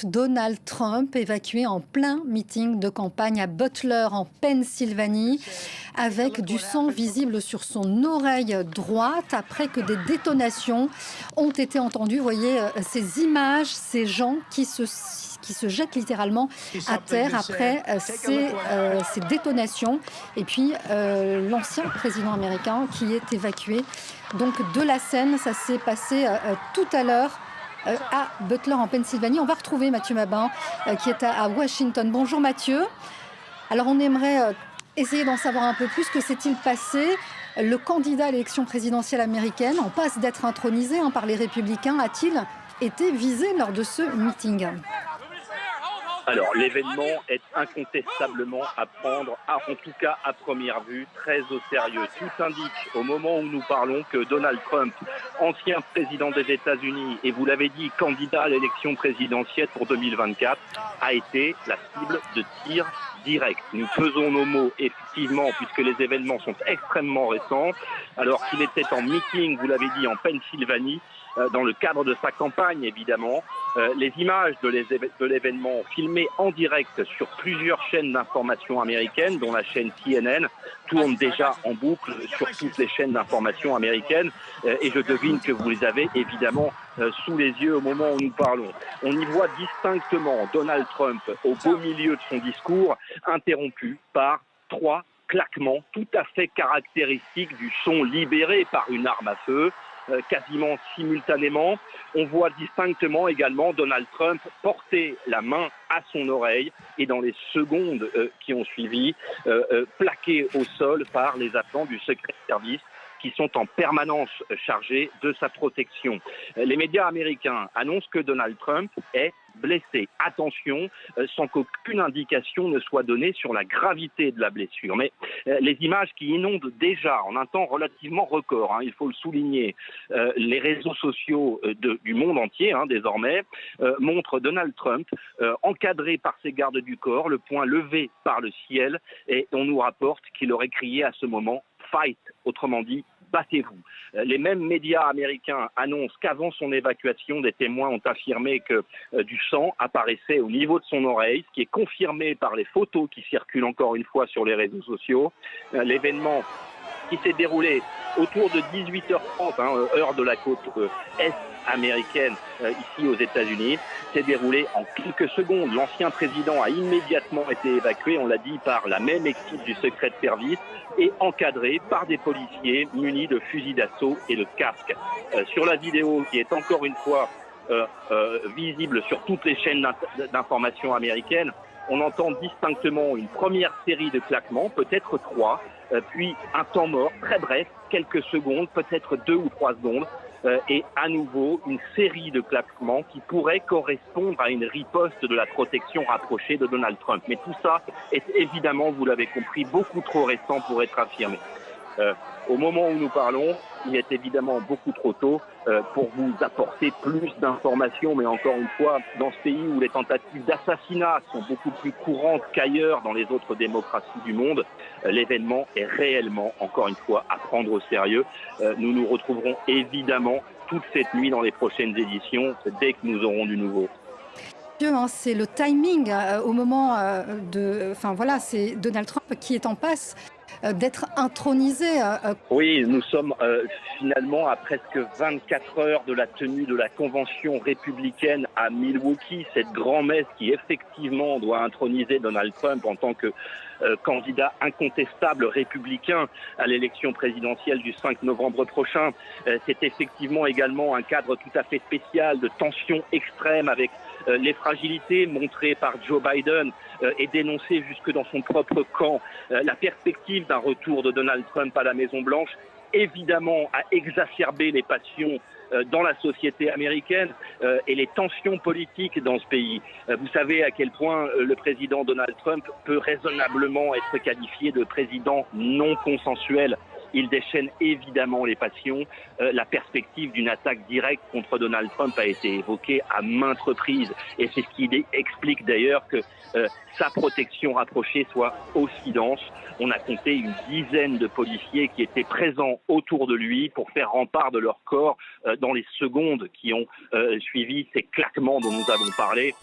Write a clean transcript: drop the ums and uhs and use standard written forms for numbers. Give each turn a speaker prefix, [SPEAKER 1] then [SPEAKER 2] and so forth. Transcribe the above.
[SPEAKER 1] Donald Trump évacué en plein meeting de campagne à Butler en Pennsylvanie avec du sang visible sur son oreille droite après que des détonations ont été entendues. Vous voyez ces images, ces gens qui se jettent littéralement à terre après ces détonations. Et puis l'ancien président américain qui est évacué donc de la scène. Ça s'est passé tout à l'heure à Butler en Pennsylvanie. On va retrouver Mathieu Mabin qui est à Washington. Bonjour Mathieu. Alors on aimerait essayer d'en savoir un peu plus. Que s'est-il passé? Le candidat à l'élection présidentielle américaine, en passe d'être intronisé par les Républicains, a-t-il été visé lors de ce meeting?
[SPEAKER 2] Alors, l'événement est incontestablement à prendre, en tout cas à première vue, très au sérieux. Tout indique, au moment où nous parlons, que Donald Trump, ancien président des États-Unis, et vous l'avez dit, candidat à l'élection présidentielle pour 2024, a été la cible de tirs directs. Nous pesons nos mots, effectivement, puisque les événements sont extrêmement récents, alors qu'il était en meeting, vous l'avez dit, en Pennsylvanie, dans le cadre de sa campagne, évidemment. Les images de l'événement filmées en direct sur plusieurs chaînes d'information américaines, dont la chaîne CNN, tournent déjà en boucle sur toutes les chaînes d'information américaines. Et je devine que vous les avez évidemment sous les yeux au moment où nous parlons. On y voit distinctement Donald Trump au beau milieu de son discours, interrompu par 3 claquements tout à fait caractéristiques du son libéré par une arme à feu. Quasiment simultanément. On voit distinctement également Donald Trump porter la main à son oreille et dans les secondes qui ont suivi, plaqué au sol par les agents du Secret Service qui sont en permanence chargés de sa protection. Les médias américains annoncent que Donald Trump est blessé. Attention, sans qu'aucune indication ne soit donnée sur la gravité de la blessure. Mais les images qui inondent déjà en un temps relativement record, il faut le souligner, les réseaux sociaux du monde entier désormais, montrent Donald Trump encadré par ses gardes du corps, le poing levé par le ciel, et on nous rapporte qu'il aurait crié à ce moment « fight », autrement dit, battez-vous. Les mêmes médias américains annoncent qu'avant son évacuation, des témoins ont affirmé que du sang apparaissait au niveau de son oreille, ce qui est confirmé par les photos qui circulent encore une fois sur les réseaux sociaux. L'événement qui s'est déroulé autour de 18h30, heure de la côte est américaine, ici aux États-Unis, s'est déroulé en quelques secondes. L'ancien président a immédiatement été évacué, on l'a dit, par la même équipe du Secret Service et encadré par des policiers munis de fusils d'assaut et de casques. Sur la vidéo qui est encore une fois visible sur toutes les chaînes d'information américaines, on entend distinctement une première série de claquements, peut-être 3, puis un temps mort très bref, quelques secondes, peut-être 2 ou 3 secondes, et à nouveau une série de claquements qui pourraient correspondre à une riposte de la protection rapprochée de Donald Trump. Mais tout ça est évidemment, vous l'avez compris, beaucoup trop récent pour être affirmé. Au moment où nous parlons, il est évidemment beaucoup trop tôt pour vous apporter plus d'informations, mais encore une fois, dans ce pays où les tentatives d'assassinat sont beaucoup plus courantes qu'ailleurs dans les autres démocraties du monde, l'événement est réellement, encore une fois, à prendre au sérieux. Nous nous retrouverons évidemment toute cette nuit dans les prochaines éditions, dès que nous aurons du nouveau.
[SPEAKER 1] C'est le timing au moment c'est Donald Trump qui est en passe d'être intronisé.
[SPEAKER 2] Oui, nous sommes finalement à presque 24 heures de la tenue de la convention républicaine à Milwaukee, cette grand-messe qui effectivement doit introniser Donald Trump en tant que candidat incontestable républicain à l'élection présidentielle du 5 novembre prochain. C'est effectivement également un cadre tout à fait spécial de tension extrême avec les fragilités montrées par Joe Biden et dénoncées jusque dans son propre camp. La perspective d'un retour de Donald Trump à la Maison-Blanche évidemment a exacerbé les passions dans la société américaine et les tensions politiques dans ce pays. Vous savez à quel point le président Donald Trump peut raisonnablement être qualifié de président non consensuel. Il déchaîne évidemment les passions. La perspective d'une attaque directe contre Donald Trump a été évoquée à maintes reprises. Et c'est ce qui explique d'ailleurs que sa protection rapprochée soit aussi dense. On a compté une dizaine de policiers qui étaient présents autour de lui pour faire rempart de leur corps dans les secondes qui ont suivi ces claquements dont nous avons parlé.